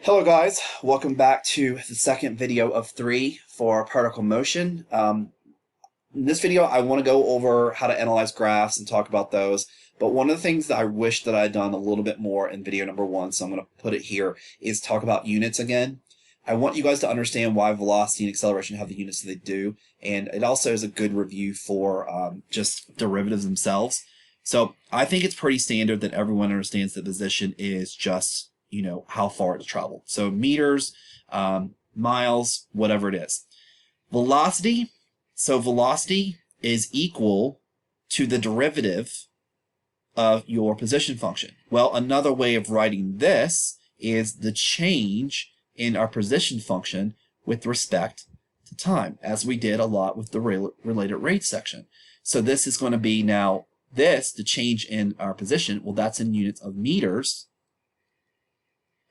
Hello guys, welcome back to the second video of 3 for particle motion. In this video I want to go over how to analyze graphs and talk about those, but one of the things that I wish that I had done a little bit more in video number 1, so I'm going to put it here, is talk about units again. I want you guys to understand why velocity and acceleration have the units that they do, and it also is a good review for just derivatives themselves. So I think it's pretty standard that everyone understands that position is just how far it's traveled. So meters, miles, whatever it is. Velocity, so velocity is equal to the derivative of your position function. Well, another way of writing this is the change in our position function with respect to time, as we did a lot with the related rate section. So this is going to be now the change in our position, well, that's in units of meters.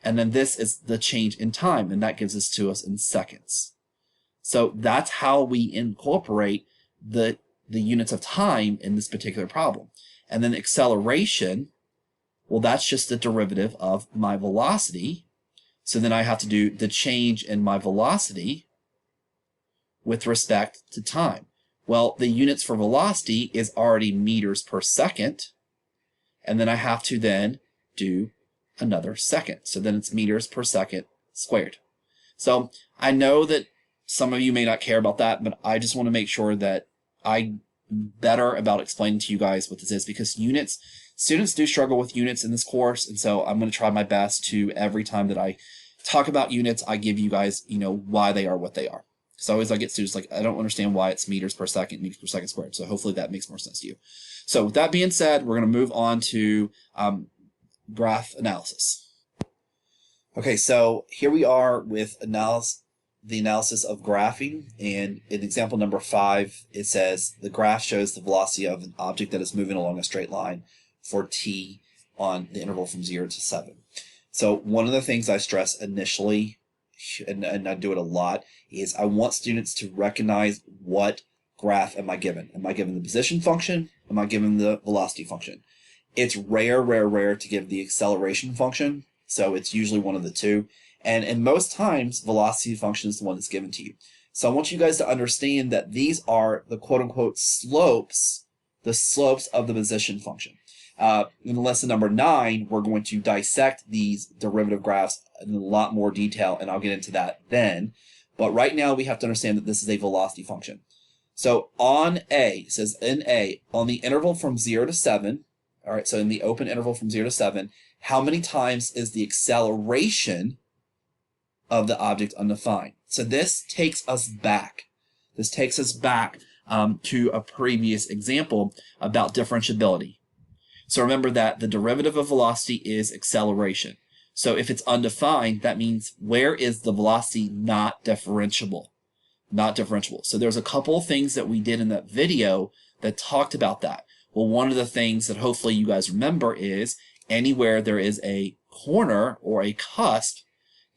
And then this is the change in time, and that gives us to us in seconds. So that's how we incorporate the units of time in this particular problem. And then acceleration, well, that's just the derivative of my velocity. So then I have to do the change in my velocity with respect to time. Well, the units for velocity is already meters per second. And then I have to then do another second. So then it's meters per second squared. So I know that some of you may not care about that, but I just want to make sure that I'm better about explaining to you guys what this is, because students do struggle with units in this course, and so I'm going to try my best to, every time that I talk about units, I give you guys, why they are what they are. So always I get students like, I don't understand why it's meters per second squared. So hopefully that makes more sense to you. So with that being said, we're going to move on to graph analysis. Okay, so here we are with the analysis of graphing, and in example number 5, it says the graph shows the velocity of an object that is moving along a straight line for t on the interval from 0 to 7. So one of the things I stress initially, and I do it a lot, is I want students to recognize what graph am I given. Am I given the position function? Am I given the velocity function? It's rare to give the acceleration function, so it's usually one of the two. And most times, velocity function is the one that's given to you. So I want you guys to understand that these are the quote-unquote slopes, the slopes of the position function. In lesson number 9, we're going to dissect these derivative graphs in a lot more detail, and I'll get into that then. But right now, we have to understand that this is a velocity function. So on A, it says in A, on the interval from 0 to 7, all right, so in the open interval from 0 to 7, how many times is the acceleration of the object undefined? So this takes us back. This takes us back to a previous example about differentiability. So remember that the derivative of velocity is acceleration. So if it's undefined, that means where is the velocity not differentiable? Not differentiable. So there's a couple of things that we did in that video that talked about that. Well, one of the things that hopefully you guys remember is anywhere there is a corner or a cusp,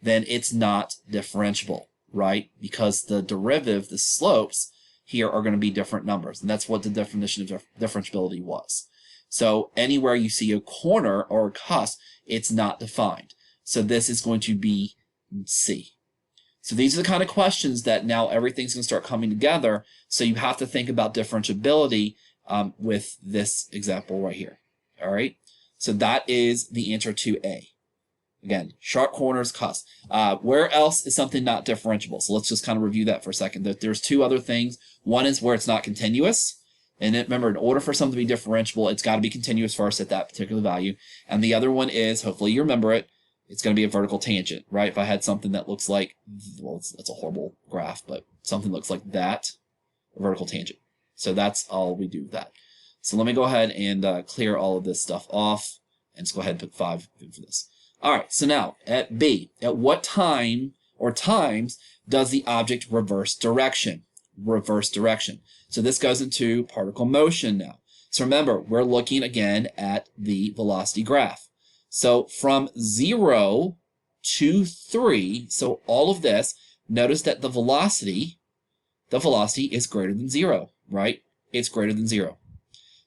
then it's not differentiable, right? Because the derivative, the slopes here are going to be different numbers. And that's what the definition of differentiability was. So anywhere you see a corner or a cusp, it's not defined. So this is going to be C. So these are the kind of questions that now everything's going to start coming together. So you have to think about differentiability with this example right here. All right. So that is the answer to A. Again, sharp corners, cusp. Where else is something not differentiable? So let's just kind of review that for a second. There's two other things. One is where it's not continuous. And remember, in order for something to be differentiable, it's got to be continuous first at that particular value. And the other one is, hopefully you remember it, it's going to be a vertical tangent, right? If I had something that looks like, well, that's a horrible graph, but something looks like that, a vertical tangent. So that's all we do with that. So let me go ahead and clear all of this stuff off, and just go ahead and put 5 in for this. All right, so now at B, at what time or times does the object reverse direction? Reverse direction. So this goes into particle motion now. So remember, we're looking again at the velocity graph. So from 0 to 3, so all of this, notice that the velocity is greater than 0, right? It's greater than 0.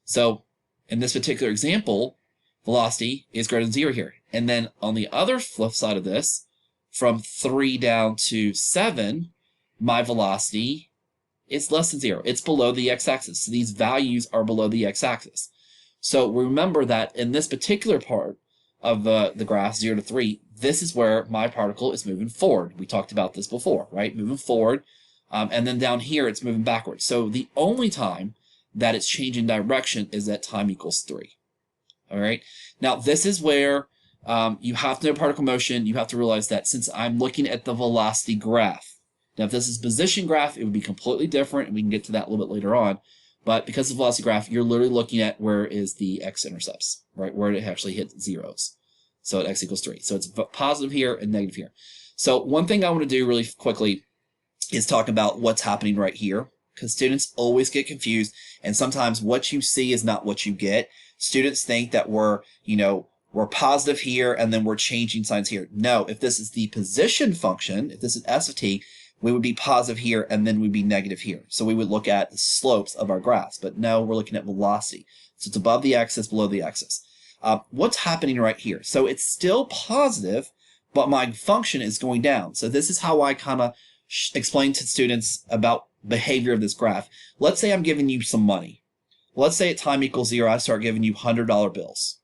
So in this particular example, velocity is greater than 0 here. And then on the other flip side of this, from 3 down to 7, my velocity is less than 0. It's below the x-axis. So these values are below the x-axis. So remember that in this particular part of the graph, 0 to 3, this is where my particle is moving forward. We talked about this before, right? Moving forward. And then down here, it's moving backwards. So the only time that it's changing direction is at time equals 3. All right. Now, this is where you have to know particle motion. You have to realize that since I'm looking at the velocity graph, now if this is position graph, it would be completely different, and we can get to that a little bit later on. But because of velocity graph, you're literally looking at where is the x-intercepts, right? Where it actually hits zeros. So at x equals 3. So it's positive here and negative here. So one thing I want to do really quickly is talk about what's happening right here, because students always get confused, and sometimes what you see is not what you get. Students think that we're positive here and then we're changing signs here. No, if this is the position function, if this is s of t, we would be positive here and then we'd be negative here. So we would look at the slopes of our graphs, but no, we're looking at velocity. So it's above the axis, below the axis. What's happening right here? So it's still positive, but my function is going down. So this is how I kind of explain to students about behavior of this graph. Let's say I'm giving you some money. Let's say at time equals 0, I start giving you $100 bills.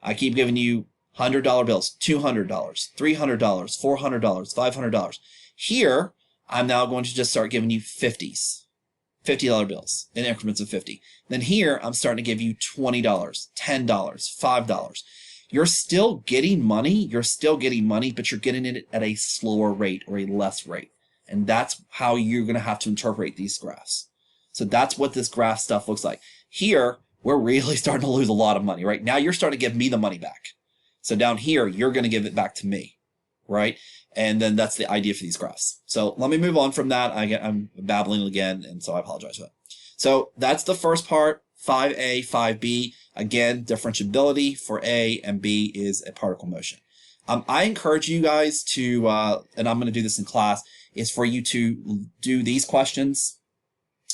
I keep giving you $100 bills, $200, $300, $400, $500. Here, I'm now going to just start giving you $50 bills in increments of 50. Then here, I'm starting to give you $20, $10, $5. You're still getting money, but you're getting it at a slower rate or a less rate. And that's how you're going to have to interpret these graphs. So that's what this graph stuff looks like. Here, we're really starting to lose a lot of money, right? Now you're starting to give me the money back. So down here, you're going to give it back to me, right? And then that's the idea for these graphs. So let me move on from that. I'm babbling again, and so I apologize for that. So that's the first part, 5A, 5B. Again, differentiability for A and B is a particle motion. I encourage you guys to, and I'm going to do this in class, is for you to do these questions.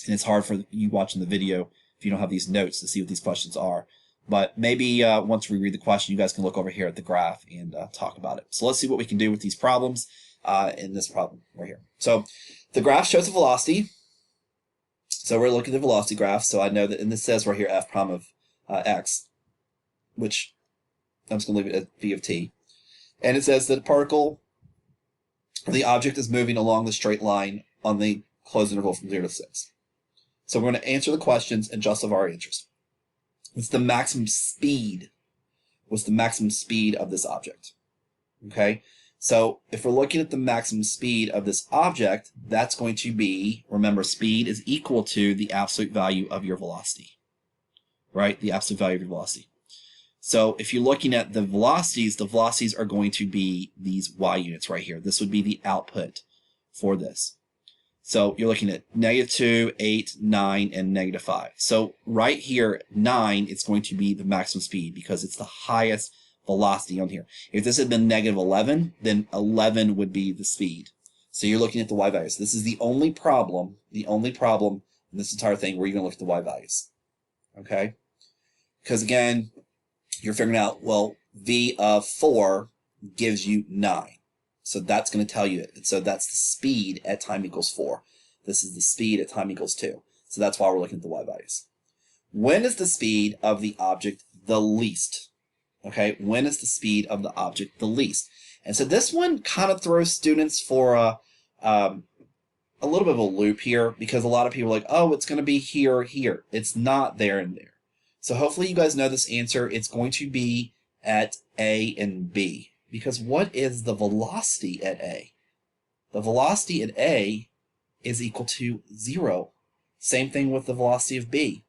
And it's hard for you watching the video if you don't have these notes to see what these questions are. But maybe once we read the question, you guys can look over here at the graph and talk about it. So let's see what we can do with these problems in this problem right here. So the graph shows the velocity. So we're looking at the velocity graph. So I know that, and this says right here f prime of x, which I'm just going to leave it at v of t. And it says that the particle, the object is moving along the straight line on the closed interval from 0 to 6. So we're going to answer the questions and justify our answers. What's the maximum speed? What's the maximum speed of this object? Okay, so if we're looking at the maximum speed of this object, that's going to be, remember, speed is equal to the absolute value of your velocity, right? The absolute value of your velocity. So if you're looking at the velocities are going to be these y units right here. This would be the output for this. So you're looking at -2, 8, 9, and -5. So right here, 9, it's going to be the maximum speed because it's the highest velocity on here. If this had been -11, then 11 would be the speed. So you're looking at the y values. This is the only problem in this entire thing where you're going to look at the y values. Okay? Because again, you're figuring out, well, v of 4 gives you 9. So that's going to tell you it. So that's the speed at time equals 4. This is the speed at time equals 2. So that's why we're looking at the y values. When is the speed of the object the least? Okay, when is the speed of the object the least? And so this one kind of throws students for a little bit of a loop here, because a lot of people are like, oh, it's going to be here or here. It's not there and there. So hopefully you guys know this answer. It's going to be at A and B. Because what is the velocity at A? The velocity at A is equal to 0. Same thing with the velocity of B.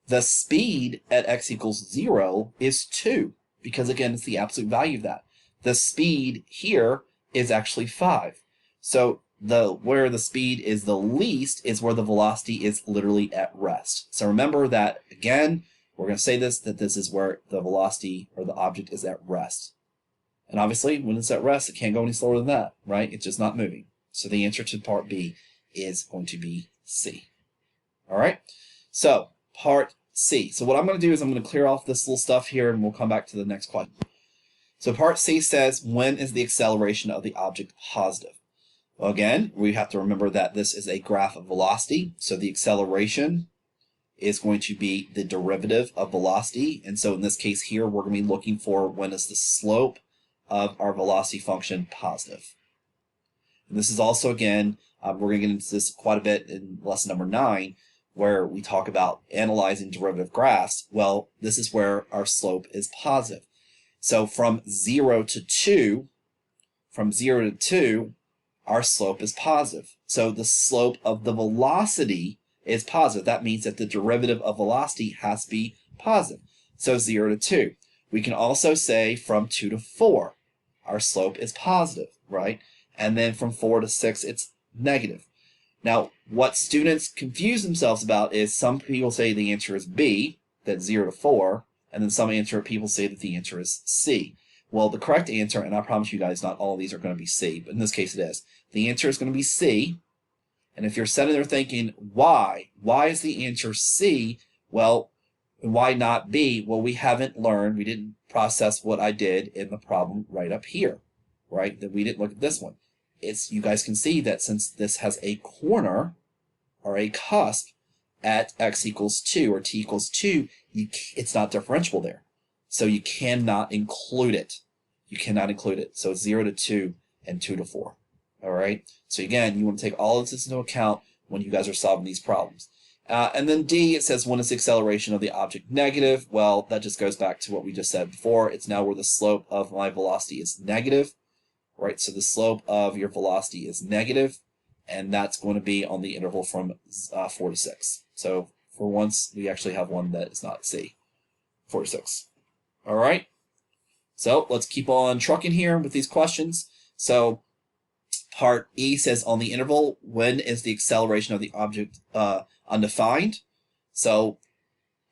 The speed at x equals 0 is 2, because again, it's the absolute value of that. The speed here is actually 5. So where the speed is the least is where the velocity is literally at rest. So remember that, again, we're going to say this, that this is where the velocity or the object is at rest. And obviously, when it's at rest, it can't go any slower than that, right? It's just not moving. So the answer to part B is going to be C. All right? So, part C. So what I'm going to do is I'm going to clear off this little stuff here, and we'll come back to the next question. So part C says, when is the acceleration of the object positive? Well, again, we have to remember that this is a graph of velocity. So the acceleration is going to be the derivative of velocity. And so in this case here, we're going to be looking for when is the slope of our velocity function positive. And this is also, again, we're going to get into this quite a bit in lesson number 9, where we talk about analyzing derivative graphs. Well, this is where our slope is positive. So from 0 to 2, our slope is positive. So the slope of the velocity is positive. That means that the derivative of velocity has to be positive. So 0 to 2. We can also say from 2 to 4, our slope is positive, right? And then from 4 to 6, it's negative. Now, what students confuse themselves about is some people say the answer is B, that's 0 to 4, and then some people say that the answer is C. Well, the correct answer, and I promise you guys not all of these are going to be C, but in this case it is. The answer is going to be C. And if you're sitting there thinking, why? Why is the answer C? Well, why not B? Well, we haven't learned, we didn't process what I did in the problem right up here, right? That we didn't look at this one. You guys can see that since this has a corner or a cusp at x equals 2 or t equals 2, it's not differentiable there. So you cannot include it. You cannot include it. So 0 to 2 and 2 to 4. All right. So again, you want to take all of this into account when you guys are solving these problems. And then D, it says, when is the acceleration of the object negative? Well, that just goes back to what we just said before. It's now where the slope of my velocity is negative, right? So the slope of your velocity is negative, and that's going to be on the interval from 4 to 6. So for once, we actually have one that is not C, 4 to 6. All right. So let's keep on trucking here with these questions. So part E says, on the interval, when is the acceleration of the object undefined? So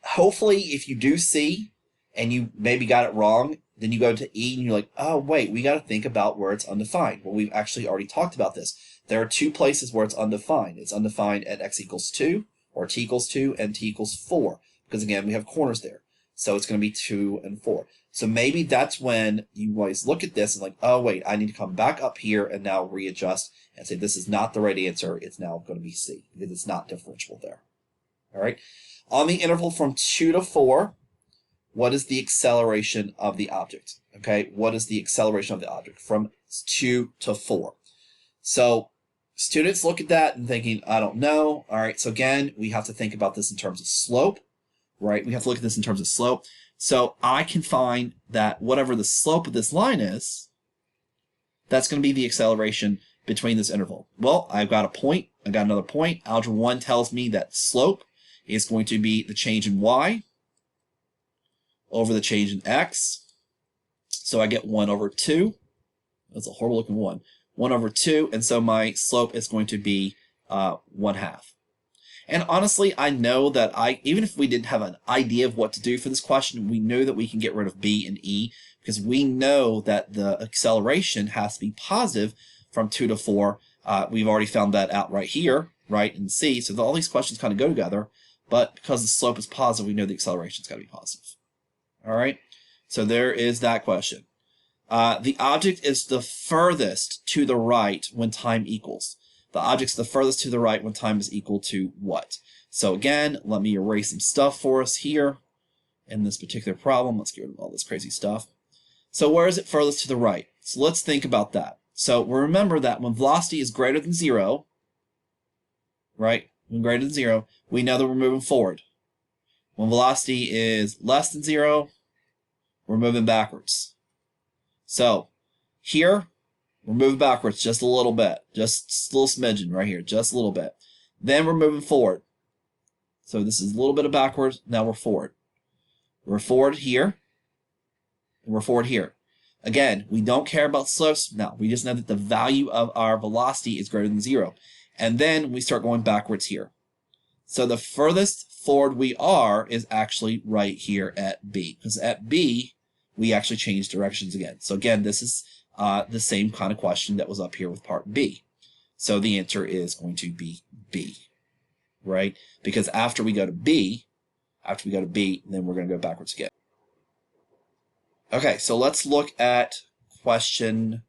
hopefully if you do C and you maybe got it wrong, then you go to E and you're like, oh, wait, we got to think about where it's undefined. Well, we've actually already talked about this. There are two places where it's undefined. It's undefined at x equals 2 or t equals 2 and t equals 4. Because again, we have corners there. So it's going to be 2 and 4. So maybe that's when you always look at this and like, oh, wait, I need to come back up here and now readjust and say this is not the right answer. It's now going to be C because it's not differentiable there. All right. On the interval from 2 to 4, what is the acceleration of the object? Okay. What is the acceleration of the object from 2 to 4? So students look at that and thinking, I don't know. All right. So again, we have to think about this in terms of slope, right? We have to look at this in terms of slope. So I can find that whatever the slope of this line is, that's going to be the acceleration between this interval. Well, I've got a point. I've got another point. Algebra 1 tells me that slope is going to be the change in y over the change in x. So I get 1 over 2. That's a horrible looking 1. 1 over 2. And so my slope is going to be 1/2. And honestly, I know that even if we didn't have an idea of what to do for this question, we know that we can get rid of B and E because we know that the acceleration has to be positive from 2 to 4. We've already found that out right here, right, in C. So all these questions kind of go together. But because the slope is positive, we know the acceleration's got to be positive. All right. So there is that question. The object is the furthest to the right when time equals. The object's the furthest to the right when time is equal to what? So again, let me erase some stuff for us here in this particular problem. Let's get rid of all this crazy stuff. So where is it furthest to the right? So let's think about that. So we remember that when velocity is greater than 0, right? When greater than 0, we know that we're moving forward. When velocity is less than 0, we're moving backwards. So here, we're moving backwards just a little bit, just a little smidgen right here, just a little bit. Then we're moving forward. So this is a little bit of backwards, now we're forward. We're forward here, and we're forward here. Again, we don't care about slopes now. We just know that the value of our velocity is greater than 0. And then we start going backwards here. So the furthest forward we are is actually right here at B. Because at B, we actually change directions again. So again, this is the same kind of question that was up here with part B. So the answer is going to be B, right? Because after we go to B, then we're going to go backwards again. Okay, so let's look at question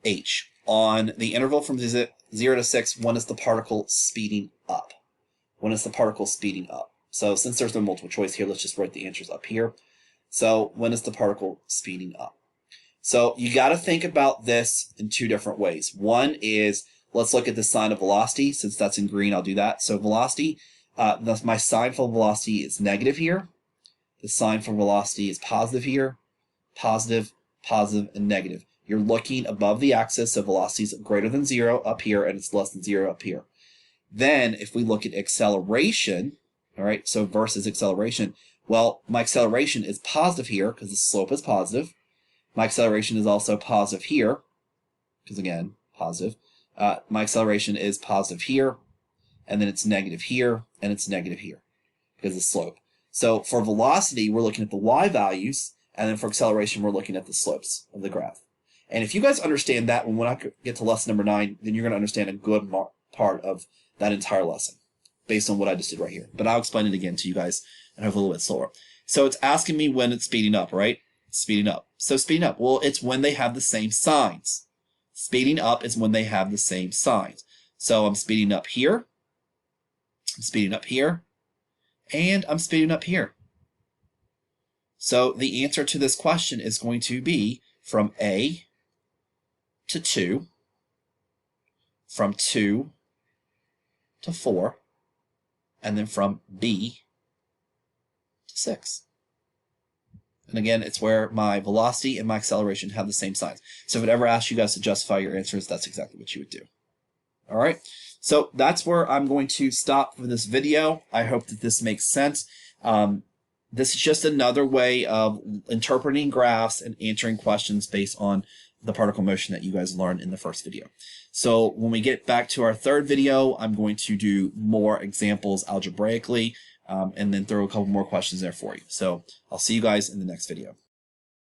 H. On the interval from 0 to 6, when is the particle speeding up? When is the particle speeding up? So since there's no multiple choice here, let's just write the answers up here. So when is the particle speeding up? So you got to think about this in two different ways. One is, let's look at the sign of velocity. Since that's in green, I'll do that. So velocity, my sign for velocity is negative here. The sign for velocity is positive here. Positive, positive, and negative. You're looking above the axis, so velocity is greater than 0 up here, and it's less than 0 up here. Then, if we look at acceleration, all right, so versus acceleration, well, my acceleration is positive here because the slope is positive. My acceleration is also positive here because, again, positive. My acceleration is positive here, and then it's negative here, and it's negative here because of the slope. So for velocity, we're looking at the y values, and then for acceleration, we're looking at the slopes of the graph. And if you guys understand that, when I get to lesson number 9, then you're going to understand a good part of that entire lesson based on what I just did right here. But I'll explain it again to you guys and have a little bit slower. So it's asking me when it's speeding up, right? Speeding up. So speeding up, well, it's when they have the same signs. Speeding up is when they have the same signs. So I'm speeding up here. I'm speeding up here. And I'm speeding up here. So the answer to this question is going to be from A to 2, from 2 to 4, and then from B to 6. And again, it's where my velocity and my acceleration have the same signs. So if it ever asks you guys to justify your answers, that's exactly what you would do. All right, so that's where I'm going to stop for this video. I hope that this makes sense. This is just another way of interpreting graphs and answering questions based on the particle motion that you guys learned in the first video. So when we get back to our third video, I'm going to do more examples algebraically and then throw a couple more questions there for you. So I'll see you guys in the next video.